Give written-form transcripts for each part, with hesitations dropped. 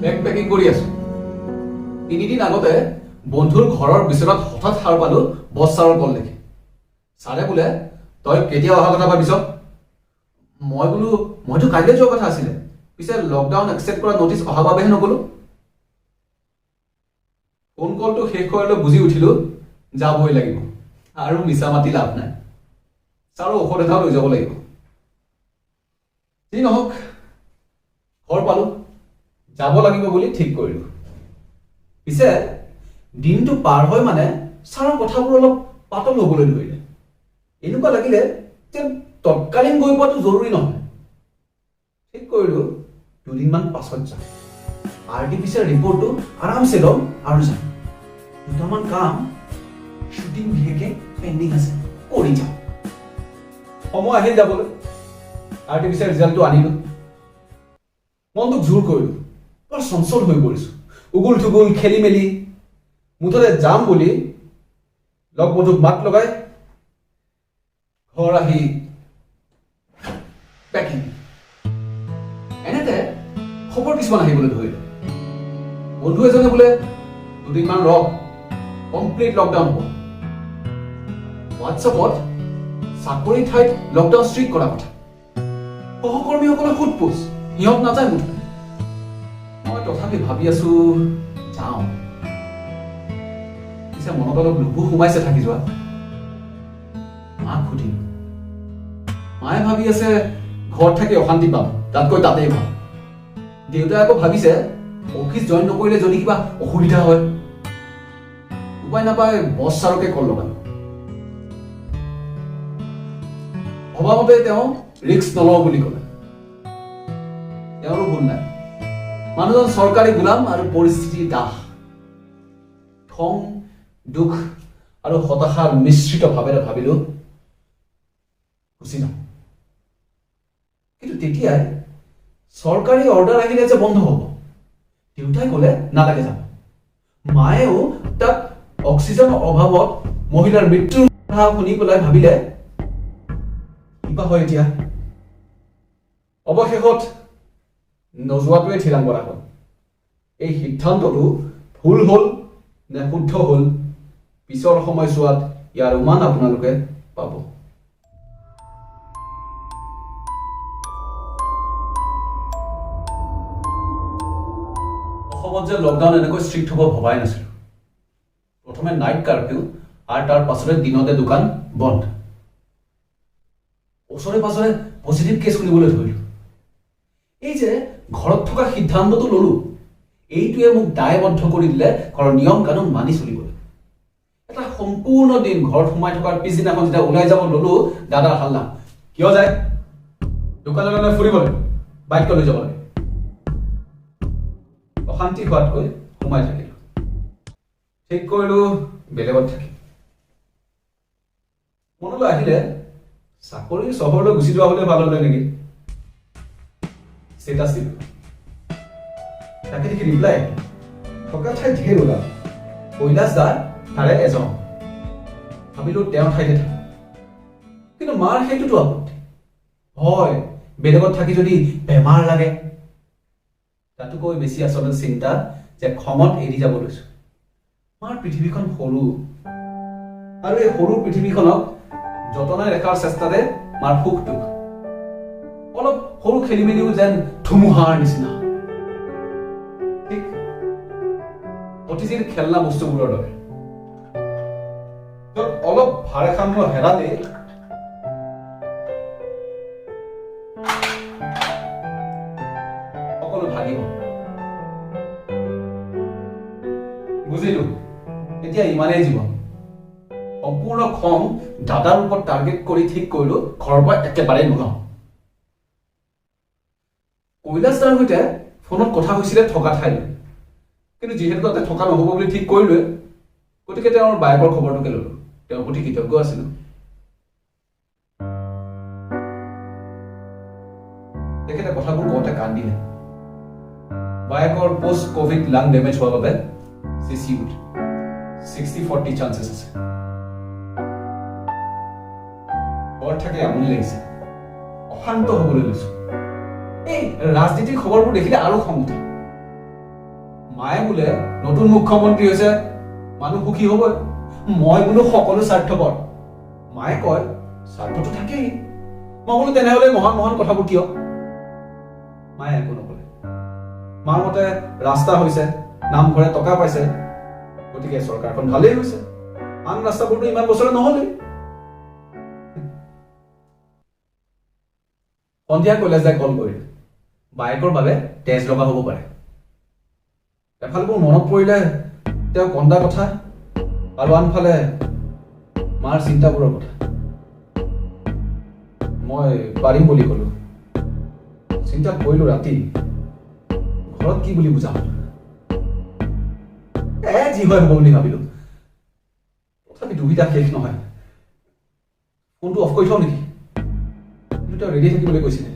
বেগ packing কৰি আছো। 3 দিন আগতে বন্ধুৰ ঘৰৰ বিচনাত হঠাৎ সাৰ পালো বছ ছাৰৰ কল দেখি। ছাৰে বোলে তই কেতিয়া অহা কথা ভাবিছ? মই বোলো মইতো কাইলৈ যোৱা কথা আছিলে, পিছে লকডাউন একচেপ্ট কৰা নটিচ অহা বাবেহে নগলো। ফোন কলটো শেষ কৰিলৈ বুজি উঠিলো যাবই লাগিব, আৰু মিছা মাতি লাভ নাই। ছাৰো ঔষধ এটাও লৈ যাব লাগিব। যি নহওক ঘৰ পালো, যাব লাগিব বুলি ঠিক কৰিলো। পিছে দিনটো পাৰ হয় মানে ছাৰৰ কথাবোৰ অলপ পাতল হ'বলৈ ধৰিলে। এনেকুৱা লাগিলে যে তৎকালীন গৈ পোৱাটো জৰুৰী নহয়। ঠিক কৰিলো 2 দিনমান পাছত যাম। আৰ্টিফিচিয়েল ৰিপৰ্টটো আৰামছে ল'ম আৰু যাম। 2টামান কাম শ্বুটিং বিশেষকে পেণ্ডিং আছে, কৰি যাম। সময় আহিল যাবলৈ। আৰ্টিফিচিয়েল ৰিজাল্টটো আনিলো। মনটোক জোৰ কৰিলো, বৰ চঞ্চল হৈ পৰিছো, উগুল থুগুল খেলি মেলি। মুঠতে যাম বুলি লগ বন্ধুক মাত লগাই ঘৰ আহি পেকিং। এনেতে খবৰ কিছুমান আহিবলৈ ধৰিলে। বন্ধু এজনে বোলে 2 দিনমান ৰখ, কমপ্লিট লকডাউন হ'ব। হোৱাটছএপত চাকৰি ঠাইত লকডাউন ষ্ট্ৰিক্ট কৰা কথা। সহকৰ্মীসকলে সোধপোছ, সিহঁত নাযায় মুঠতে। মই তথাপি ভাবি আছো যাওঁ। পিছে মনত অলপ লোভো সোমাইছে থাকি যোৱা। মাক সুধিম। মায়ে ভাবি আছে ঘৰত থাকি অশান্তি পাম, তাতকৈ তাতেই ভাল। দেউতাই আকৌ ভাবিছে অফিচ জইন নকৰিলে যদি কিবা অসুবিধা হয়। উপায় নাপায় বছ ছাৰকে কল লগালো। ভবামতে তেওঁ ৰিস্ক নলওঁ বুলি ক'লে। তেওঁৰো ভুল নাই। মানুহজন চৰকাৰী গোলাম আৰু পৰিস্থিতিৰ দাস। খং, দুখ আৰু হতাশাৰ মিশ্ৰিত ভাৱেৰে ভাবিলো গুচি যাওঁ। কিন্তু তেতিয়াই চৰকাৰী অৰ্ডাৰ আহিলে যে বন্ধ হ'ব। দেউতাই ক'লে নালাগে যাব। মায়েও তাত অক্সিজেনৰ অভাৱত মহিলাৰ মৃত্যুৰ কথা শুনি পেলাই ভাবিলে কিবা হয় এতিয়া। অৱশেষত নোযোৱাটোৱে থিৰাং কৰা হ'ল। এই সিদ্ধান্তটো ভুল হ'ল নে শুদ্ধ হ'ল, পিছৰ সময়ছোৱাত ইয়াৰ উমান আপোনালোকে পাব। অসমত যে লকডাউন এনেকৈ ষ্ট্ৰিক্ট হ'ব ভবাই নাছিলো। প্ৰথমে নাইট কাৰফিউ আৰু তাৰ পাছতে দিনতে দোকান বন্ধ। ওচৰে পাছৰে পজিটিভ কেছ শুনিবলৈ ধৰিলো। এই যে ঘৰত থকা সিদ্ধান্তটো ললো, এইটোৱে মোক দায়বদ্ধ কৰি দিলে ঘৰৰ নিয়ম কানুন মানি চলিবলৈ। এটা সম্পূৰ্ণ দিন ঘৰত সোমাই থকাৰ পিছদিনাখন যেতিয়া ওলাই যাব ললো, দাদাৰ হাল্লা, কিয় যায়? দোকানলৈ ফুৰিবলৈ, বাইক লৈ যাব লাগে। অশান্তি হোৱাতকৈ সোমাই থাকিলো। ঠিক কৰিলো বেলেগত থাকিম। মনলৈ আহিলে চাকৰি চহৰলৈ গুচি যোৱা হলে ভাল হলে নেকি। ষ্টেটাছ দিলো। তাকে দেখি ৰিপ্লাই থকা ঠাইত ঢেৰ ওলাল। কৈলাশ দা তাৰে এজন। ভাবিলো তেওঁৰ ঠাইতে থাকো। কিন্তু মাৰ সেইটোতো আপত্তি। হয়, বেলেগত থাকি যদি বেমাৰ লাগে। তাতোকৈ বেছি আচলতে চিন্তা যে খঙত এৰি যাব লৈছো। মাৰ পৃথিৱীখন সৰু, আৰু এই সৰু পৃথিৱীখনক যতনাই ৰখাৰ চেষ্টাতে মাৰ সুখ দুখ। অলপ সৰু খেলি মেলিও যেন ধুমুহাৰ নিচিনা। ঠিক অতিজিৰ খেলনা বস্তুবোৰৰ দৰে। য'ত অলপ ভাৰসাম্য হেৰালে সকলো ভাগিব। বুজিলো, এতিয়া ইমানেই জীৱন। সম্পূৰ্ণ খং দাদাৰ ওপৰত টাৰ্গেট কৰি ঠিক কৰিলো ঘৰৰ পৰা একেবাৰে নোলাওঁ। কৈলাশ দাৰ সৈতে ফোনত কথা হৈছিলে থকা ঠাইলৈ। কিন্তু যিহেতু তাতে থকা নহ'ব বুলি ঠিক কৰিলোৱে, গতিকে তেওঁৰ বায়েকৰ খবৰটোকে ললো। তেওঁৰ প্ৰতি কৃতজ্ঞ আছিলো। তেখেতে কথাবোৰ কওঁতে কান্দিলে। বায়েকৰ পোষ্ট কোভিড লাং ডেমেজ হোৱাৰ বাবে CCUত 60-40 চান্সেছ আছে। ঘৰত থাকি আমনি লাগিছে, অশান্ত হবলৈ লৈছো। এই ৰাজনীতিৰ খবৰবোৰ দেখিলে আৰু খং উঠে। মায়ে বোলে নতুন মুখ্যমন্ত্ৰী হৈছে মানুহ সুখী হ'বই, মই বোলো সকলো স্বাৰ্থপৰ। মায়ে কয় স্বাৰ্থটো থাকেই। মই বোলো তেনেহ'লে মহান মহান কথাবোৰ কিয়? মায়ে একো নকলে। মাৰ মতে ৰাস্তা হৈছে, নামঘৰে টকা পাইছে, গতিকে চৰকাৰখন ভালেই হৈছে, আন ৰাস্তাবোৰতো ইমান বছৰে নহ'লেই। সন্ধিয়া কলেজ যাই কল কৰিলে, বায়েকৰ বাবে তেজ লগা হ'ব পাৰে। এফালে মোৰ মনত পৰিলে তেওঁ কন্দা কথা, আৰু আনফালে মাৰ চিন্তাবোৰৰ কথা। মই পাৰিম বুলি ক'লো। চিন্তা কৰিলো ৰাতি, ঘৰত কি বুলি বুজাম, যি হয় হ'ব বুলি ভাবিলো। তথাপি দুবিধা শেষ নহয়। ফোনটো অফ কৰি থওঁ নেকি? কিন্তু তেওঁ ৰেডি থাকিবলৈ কৈছিলে।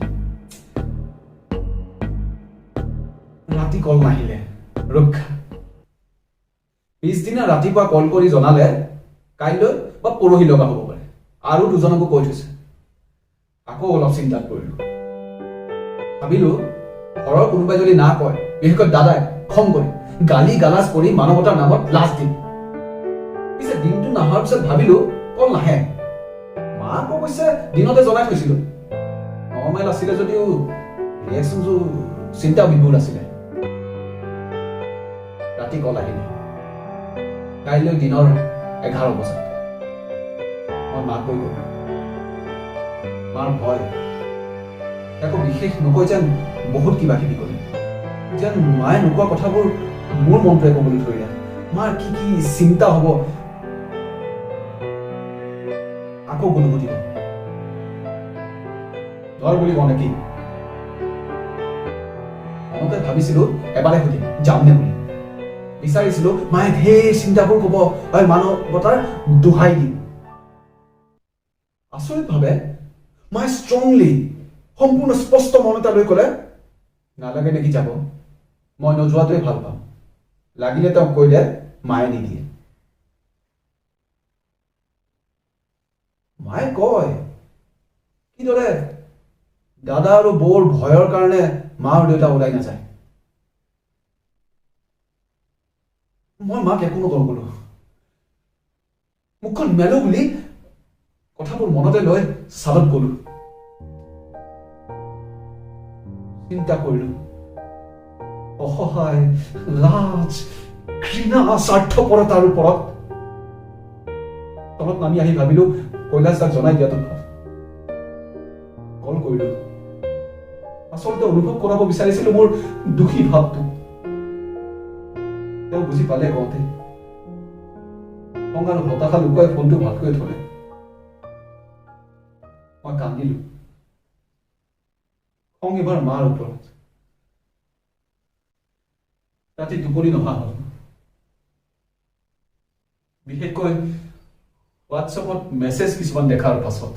ৰাতি কল নাহিলে, ৰক্ষা। পিছদিনা ৰাতিপুৱা কল কৰি জনালে কাইলৈ বা পৰহি লগা হ'ব পাৰে, আৰু দুজনকো কৈ থৈছে। আকৌ অলপ চিন্তাত পৰিলো। ভাবিলো ঘৰৰ কোনোবাই যদি না কয়, বিশেষকৈ দাদাই খং কৰি গালি গালাজ কৰি মানৱতাৰ নামত লাজ দিম। পিছে দিনটো নহাৰ পিছত ভাবিলো কল নাহে। মাক অৱশ্যে দিনতে জনাই থৈছিলো। নৰ্মেল আছিলে যদিও ৰিয়েকশ্যনটো চিন্তা বিভুল আছিলে। ৰাতি কল আহিলে, কাইলৈ দিনৰ 11 বজাত। মই মাক কৈ গলো। মাৰ ভয়, একো বিশেষ নকৈ যেন বহুত কিবা কিবি ক'লে। যেন মায়ে নোকোৱা কথাবোৰ মোৰ মনটোৱে ক'বলৈ ধৰিলে। মাৰ কি কি চিন্তা হ'ব। আকৌ গলো সুধিব, ধৰ বুলি কওঁ নেকি? মনতে ভাবিছিলো এবাৰে সুধিম যামনে বুলি। বিচাৰিছিলো মায়ে ঢেৰ চিন্তাবোৰ ক'ব, মানৱতাৰ দোহাই দিম। আচৰিতভাৱে মায়ে ষ্ট্ৰংলি সম্পূৰ্ণ স্পষ্ট মন এটা লৈ ক'লে, নালাগে নেকি যাব, মই নোযোৱাটোৱে ভাল পাম। লাগিলে তেওঁক কৈ দে মায়ে নিদিয়ে। মায়ে কয় কিদৰে দাদা আৰু বৌৰ ভয়ৰ কাৰণে মা আৰু দেউতা ওলাই নাযায়। মই মাক একো নকলো। মুখখন মেলো বুলি কথাবোৰ মনতে লৈ চালত গলো। চিন্তা কৰিলো, অসহায়, লাজ, ঘৃণা, স্বাৰ্থপৰতাৰ ওপৰত তলত নামি আহি ভাবিলো কৈলাশ দাক জনাই দিয়াটো ভাল। কল কৰিলো। আচলতে অনুভৱ কৰাব বিচাৰিছিলো মোৰ দুখী ভাৱটো। তেওঁ বুজি পালে কওঁতে খং আৰু হতাশা লুকুৱাই ফোনটো ভালকৈ থলে। মই কান্দিলো। খং এবাৰ মাৰ ওপৰত। ৰাতি টোপনি নহা হ'ল। বিশেষকৈ হোৱাটছএপত মেছেজ কিছুমান দেখাৰ পাছত।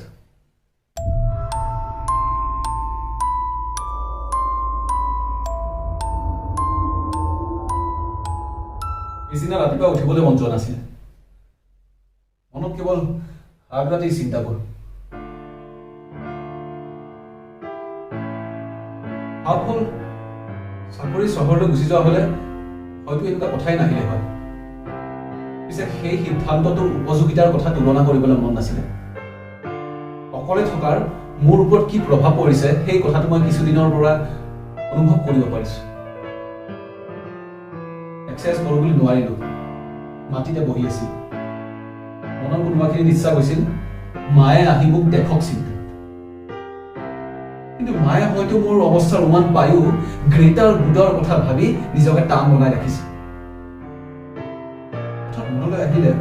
পিছদিনা ৰাতিপুৱা উঠিবলৈ মন যোৱা নাছিল। মনত কেৱল আগৰাতিৰ চিন্তাবোৰ। ভাব হ'ল চাকৰি চহৰলৈ গুচি যোৱা হলে হয়তো এনেকুৱা কথাই নাহিলে হয়। পিছে সেই সিদ্ধান্তটোৰ উপযোগিতাৰ কথা তুলনা কৰিবলৈ মন নাছিলে। অকলে থকাৰ মোৰ ওপৰত কি প্ৰভাৱ পৰিছে সেই কথাটো মই কিছুদিনৰ পৰা অনুভৱ কৰিব পাৰিছো। এক্সাৰচাইজ কৰোঁ বুলি নোৱাৰিলো। মাটিতে বহি আছিল। মনৰ কোনোবাখিনি ইচ্ছা গৈছিল মায়ে আহি মোক দেখক চিন্তা। কিন্তু মায়ে হয়তো মোৰ অৱস্থাৰ অনুমান পায়ো গ্ৰেটাৰ গুডৰ কথা ভাবি নিজকে টান বনাই ৰাখিছে। মনলৈ আহিলে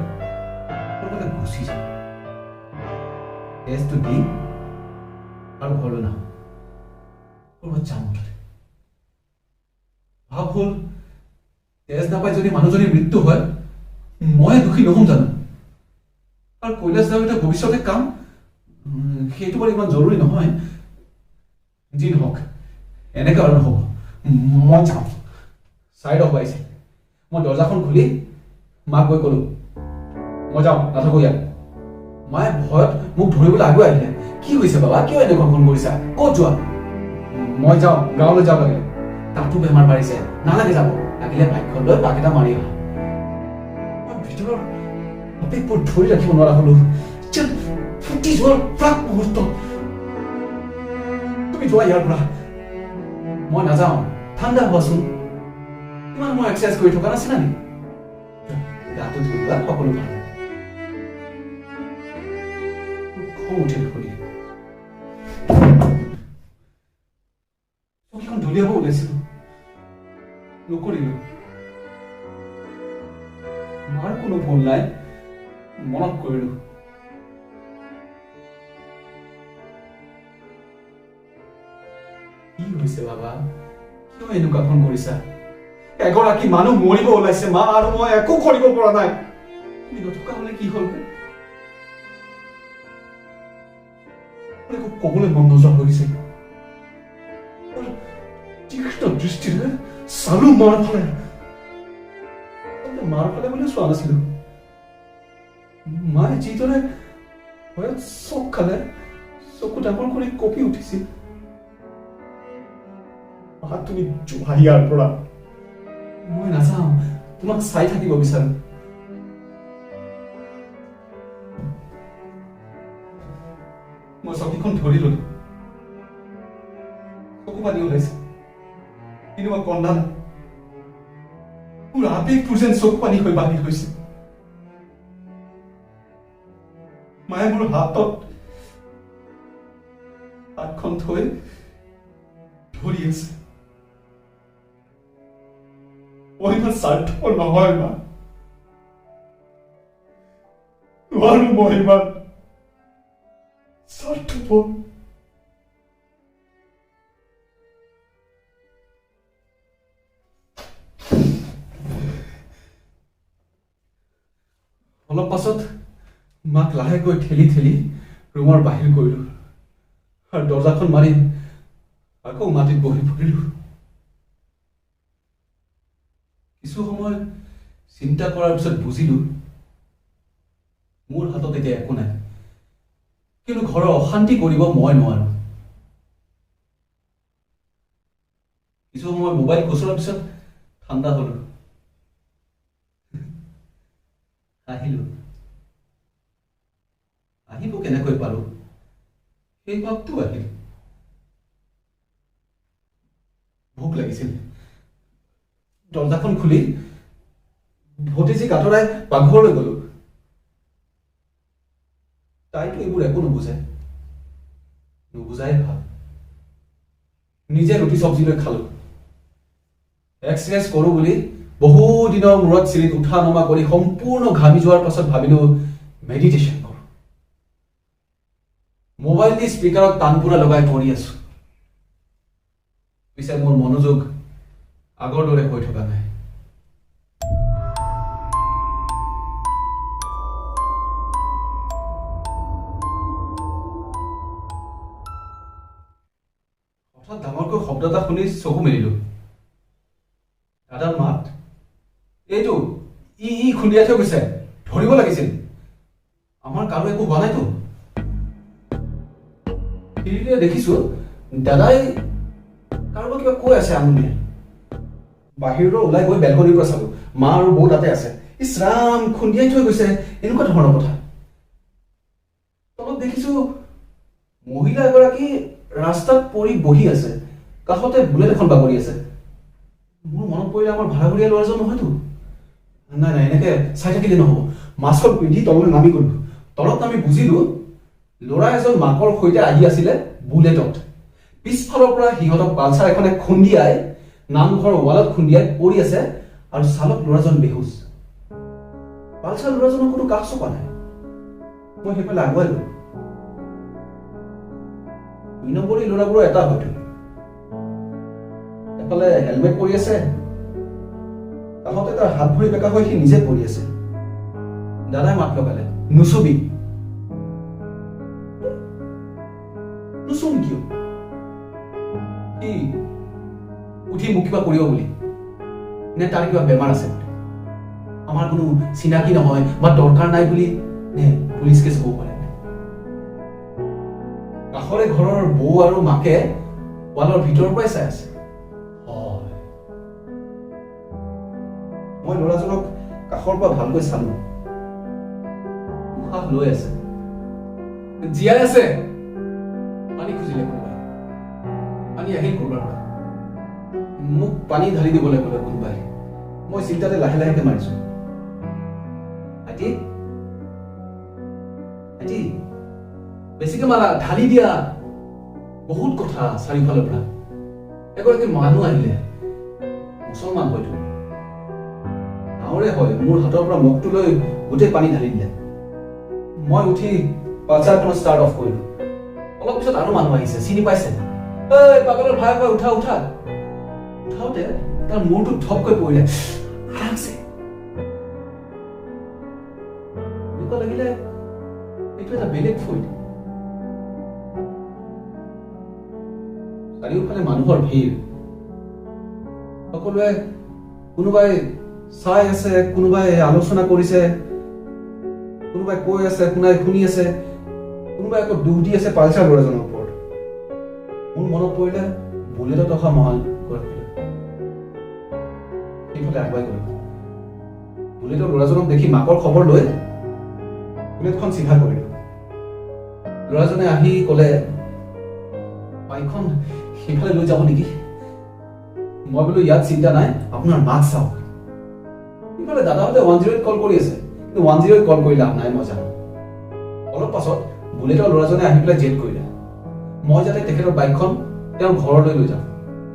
গুচি যায়, টেষ্টটো দি আৰু ঘৰলৈ নাহো। ক'ৰবাত যাম মুঠতে। ভাব হ'ল তেজ নাপাই যদি মানুহজনীৰ মৃত্যু হয় মই দুখী নহম জানো? আৰু কৈলাশ দাৰ এটা ভৱিষ্যতে কাম, সেইটো বাৰু ইমান জৰুৰী নহয়। যি নহওক এনেকে আৰু নহ'ব। মই যাওঁ। চাইড অফ পাইছে। মই দৰ্জাখন খুলি মাক গৈ ক'লো মই যাওঁ, নাথাকো ইয়াত। মায়ে ভয়ত মোক ধৰিবলৈ আগুৱাই আহিলে। কি হৈছে বাবা, কিয় এনেকুৱা ফোন কৰিছা, ক'ত যোৱা? মই যাওঁ, গাঁৱলৈ যাব লাগে। তাতো বেমাৰ বাঢ়িছে, নালাগে যাব। লাগিলে বাইকখন লৈ পাক এটা মাৰি অহা মই ভিতৰৰ আবেগবোৰ ধৰি ৰাখিব নোৱাৰা হলো যেন ফুটি যোৱাৰ প্ৰাক মুহূৰ্ত তুমি যোৱা ইয়াৰ পৰা মই নাযাওঁ ঠাণ্ডা হোৱাচোন ইমান মই এক্সাৰচাইজ কৰি থকা নাছিলা নেকি গাটো ধুই লোৱা সকলো ভাল খং উঠিল শুনি চকীখন দলিয়াব ওলাইছিলো নকৰিলো মাৰ কোনো ভুল নাই মনত কৰিলো কি হৈছে বাবা কিয় এনেকুৱাখন কৰিছা এগৰাকী মানুহ মৰিব ওলাইছে মা আৰু মই একো কৰিব পৰা নাই তুমি নথকা হলে কি হল একো কবলৈ মন নোযোৱা হৈ গৈছে তীক্ষ্ণ দৃষ্টিৰে চালো মাৰ ফালে বুলি চোৱা নাছিলো মায়ে যিদৰে ভয়ত চক খালে চকু ডাঙৰ কৰি কঁপি উঠিছিল তুমি যোৱা ইয়াৰ পৰা মই নাযাওঁ তোমাক চাই থাকিব বিচাৰো মই চকীখন ধৰি ললো চকু পানী ওলাইছে কিন্তু মই কন্দা নাই মোৰ আবেগবোৰ যেন চকু পানী হৈ বাঢ়ি গৈছে মায়ে মোৰ হাতখন থৈ ধৰি আছে মই ইমান স্বাৰ্থপৰ নহয় মা নোৱাৰো মই ইমান স্বাৰ্থপৰ অলপ পাছত মাক লাহেকৈ ঠেলি ঠেলি ৰুমৰ বাহিৰ কৰিলো আৰু দৰ্জাখন মাৰি আকৌ মাটিত বহি পৰিলো কিছু সময় চিন্তা কৰাৰ পিছত বুজিলো মোৰ হাতত এতিয়া একো নাই কিন্তু ঘৰৰ অশান্তি কৰিব মই নোৱাৰো কিছু সময় মোবাইল খুচৰাৰ পিছত ঠাণ্ডা হলো আহিব কেনেকৈ পালো সেই ভাবটো আহিল ভোক লাগিছিল দৰ্জাখন খুলি ভতিজীক আঁতৰাই পাকঘৰলৈ গলো তাইতো এইবোৰ একো নুবুজাই ভাল নিজে ৰুটি চব্জি লৈ খালো এক্সাৰচাইজ কৰো বুলি বহু দিনৰ মূৰত চিৰিত উঠা নমা কৰি সম্পূৰ্ণ ঘামি যোৱাৰ পাছত ভাবিলো মেডিটেশ্যন কৰো মোবাইল দি স্পীকাৰত তানপুৰা লগাই পঢ়ি আছো পিছে মোৰ মনোযোগ আগৰ দৰে হৈ থকা নাই হঠাৎ ডাঙৰকৈ শব্দ এটা শুনি চকু মেলিলো দাদাৰ মাত এইটো ই খুন্দিয়াই থৈ গৈছে ধৰিব লাগিছিল আমাৰ কাৰো একো হোৱা নাইতো দেখিছো দাদাই কাৰোবাক কিবা কৈ আছে আঙুলিয়ে বাহিৰৰ ওলাই গৈ বেলকনিৰ পৰা চালো মা আৰু বৌ তাতে আছে ইছ ৰাম খুন্দিয়াই থৈ গৈছে এনেকুৱা ধৰণৰ কথা তলত দেখিছো মহিলা এগৰাকী ৰাস্তাত পৰি বহি আছে কাষতে বুলেট এখন বাগৰি আছে মোৰ মনত পৰিলে আমাৰ ভাড়াঘৰীয়া ল'ৰাজন নহয়তো নাই এনেকে চাই থাকিলে নহব মাস্কখন পিন্ধি তললৈ নামি গলো তলত নামি বুজিলো ল'ৰা এজন মাকৰ সৈতে আহি আছিলে বুলেটত পিছফালৰ পৰা সিহঁতক পালচাৰ এখনে খুন্দিয়াই নামঘৰৰ ৱালত খুন্দিয়াই পৰি আছে আৰু চালক ল'ৰাজন বেহুচ পালচাৰ ল'ৰাজনৰ কোনো কাষ চপা নাই মই সেইফালে আগুৱাই গলো 2 নম্বৰী ল'ৰাবোৰৰ এটা হয়তো এফালে হেলমেট পৰি আছে কাষতে তাৰ হাত ভৰি বেকা হৈ সি নিজে পৰি আছে দাদাই মাত লগালে নুচুবি নুচুম কিয় কি উঠি মোক কিবা কৰিব বুলি নে তাৰ কিবা বেমাৰ আছে আমাৰ কোনো চিনাকি নহয় বা দৰকাৰ নাই বুলি নে পুলিচ কেছ হ'ব পাৰে কাষৰে ঘৰৰ বৌ আৰু মাকে ৱালৰ ভিতৰৰ পৰাই চাই আছে মই ল'ৰাজনক কাষৰ পৰা ভালকৈ চালো। উশাহ লৈ আছে, জীয়াই আছে। পানী খুজিলে কোনোবাই, পানী আহিল কৰবাৰ পৰা। মোক পানী ঢালি দিবলৈ ক'লে কোনোবাই। মই চিন্তাতে লাহে লাহেকে মাৰিছো, আইটি আইটি বেছিকে মাৰা, ঢালি দিয়া। বহুত কথা চাৰিওফালৰ পৰা। এগৰাকী মানুহ আহিলে, মুছলমান হয়তো, গাঁৱৰে হয়। মোৰ হাতৰ পৰা মুখটো লৈ গোটেই পানী ঢালি দিলে। মই উঠি পালচাৰখন ষ্টাৰ্ট অফ কৰিলো। অলপ পিছত আৰু মানুহ আহিছে, চিনি পাইছে। এই পাগলৰ ভাই ভাই উঠা উঠা। উঠাওতে তাৰ মূৰটো ধপকৈ পৰিলে। আৰামছে এনেকুৱা লাগিলে এইটো এটা বেলেগ ফুড। চাৰিওফালে মানুহৰ ভিৰ। সকলোৱে কোনোবাই চাই আছে, কোনোবাই আলোচনা কৰিছে, কোনোবাই কৈ আছে, কোনোবাই শুনি আছে, কোনোবাই আকৌ দুখ দি আছে পালচাৰ ল'ৰাজনৰ ওপৰত। মোৰ মনত পৰিলে বুলেটত অহা মহান গৰাকীলৈ। সেইফালে আগুৱাই গলো। বুলেটৰ ল'ৰাজনক দেখি মাকৰ খবৰ লৈ বুলেটখন চিধা কৰিলো। ল'ৰাজনে আহি ক'লে, বাইকখন সেইফালে লৈ যাব নেকি? মই বোলো ইয়াত চিন্তা নাই, আপোনাৰ মাক চাওক। ইফালে দাদাহঁতে 108 কল কৰি আছে, কিন্তু 108 কল কৰি লাভ নাই, মই জানো। অলপ পাছত বুলেটৰ ল'ৰাজনে আহি পেলাই জেদ কৰিলে মই যাতে তেখেতৰ বাইকখন তেওঁৰ ঘৰলৈ লৈ যাওঁ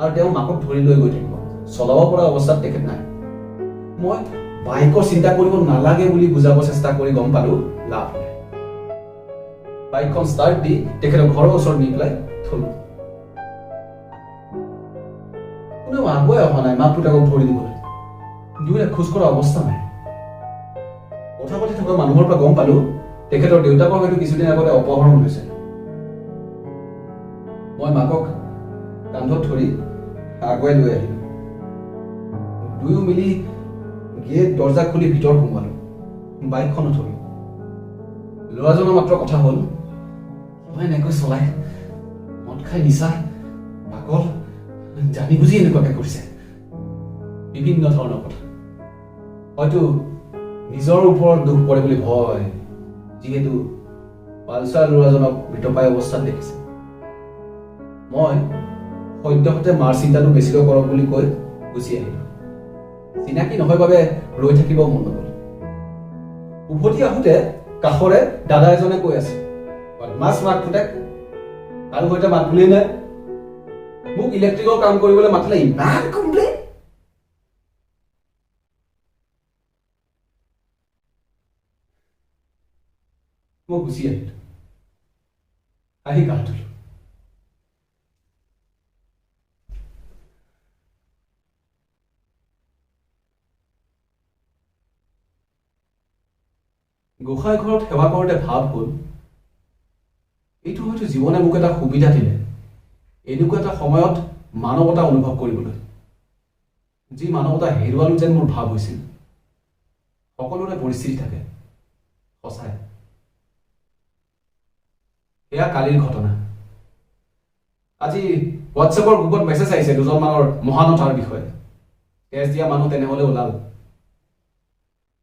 আৰু তেওঁ মাকক ধৰি লৈ গৈ থাকিব। চলাব পৰা অৱস্থাত তেখেত নাই। মই বাইকৰ চিন্তা কৰিব নালাগে বুলি বুজাব চেষ্টা কৰি গম পালো লাভ নাই। বাইকখন ষ্টাৰ্ট দি তেখেতৰ ঘৰৰ ওচৰত নি পেলাই থলো। কোনেও আগুৱাই অহা নাই মাক পুতেকক ধৰি দিবলৈ। দুয়োৰে খোজ কৰা অৱস্থা নাই। কথা পাতি থকা মানুহৰ পৰা গম পালো তেখেতৰ দেউতাকৰ হয়তো কিছুদিন আগতে অপহৰণ হৈছে। মই মাকক কান্ধত ধৰি আগুৱাই লৈ আহিলো। দুয়ো মিলি গেট দৰ্জা খুলি ভিতৰ সোমালো। বাইকখন উঠলো। ল'ৰাজনৰ মাত্ৰ কথা হ'ল, কিবা এনেকৈ চলাই, মদ খাই নিচা, পাগল, জানি বুজি এনেকুৱাকে কৰিছে। বিভিন্ন ধৰণৰ কথা। হয়তো নিজৰ ওপৰত দুখ পৰে বুলি ভয়, যিহেতু পালচাৰ ল'ৰাজনক মৃতপ্ৰায় অৱস্থাত দেখিছে। মই সদ্যহতে মাৰ চিন্তাটো বেছিকৈ কৰক বুলি কৈ গুচি আহিলো। চিনাকি নহয় বাবে ৰৈ থাকিব মন নগল। উভতি আহোঁতে কাষৰে দাদা এজনে কৈ আছে, মাছ মাক ফুটেক আৰু সৈতে মাত বুলিয়ে নাই। মোক ইলেক্ট্ৰিকৰ কাম কৰিবলৈ মাতিলে ইমান কমপ্লেইন। মই গুচি আহিলো। আহি গা ধুলো। গোসাঁই ঘৰত সেৱা কৰোঁতে ভাৱ হ'ল, এইটো হয়তো জীৱনে মোক এটা সুবিধা দিলে এনেকুৱা এটা সময়ত মানৱতা অনুভৱ কৰিবলৈ। যি মানৱতা হেৰুৱালো যেন মোৰ ভাৱ হৈছিল। সকলোৰে পৰিস্থিতি থাকে, সঁচাই। এয়া কালিৰ ঘটনা। আজি হোৱাটছএপৰ গ্ৰুপত মেছেজ আহিছে দুজনমানৰ মহানতাৰ বিষয়ে। তেজ দিয়া মানুহ তেনেহ'লে ওলাল।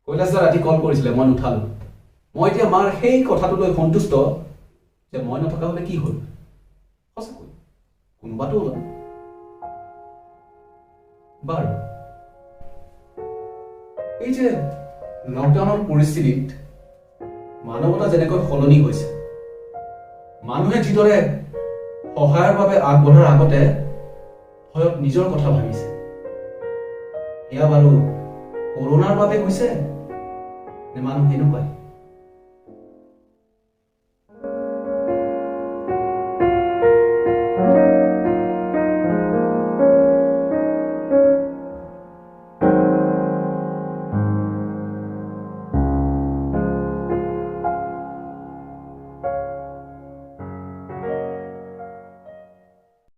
কৈলাশ দা ৰাতি কল কৰিছিলে, মই নুঠালো। মই এতিয়া মাৰ সেই কথাটো লৈ সন্তুষ্ট যে মই নথকা হ'লে কি হ'ল। সঁচাকৈ কোনোবাটো ওলাল। বাৰু, এই যে লকডাউনৰ পৰিস্থিতিত মানৱতা যেনেকৈ সলনি হৈছে, মানুহে যিদৰে সহায়ৰ বাবে আগবঢ়াৰ আগতে ভয়ত নিজৰ কথা ভাবিছে, এয়া বাৰু কৰোণাৰ বাবে হৈছে নে মানুহ এনেকুৱাই?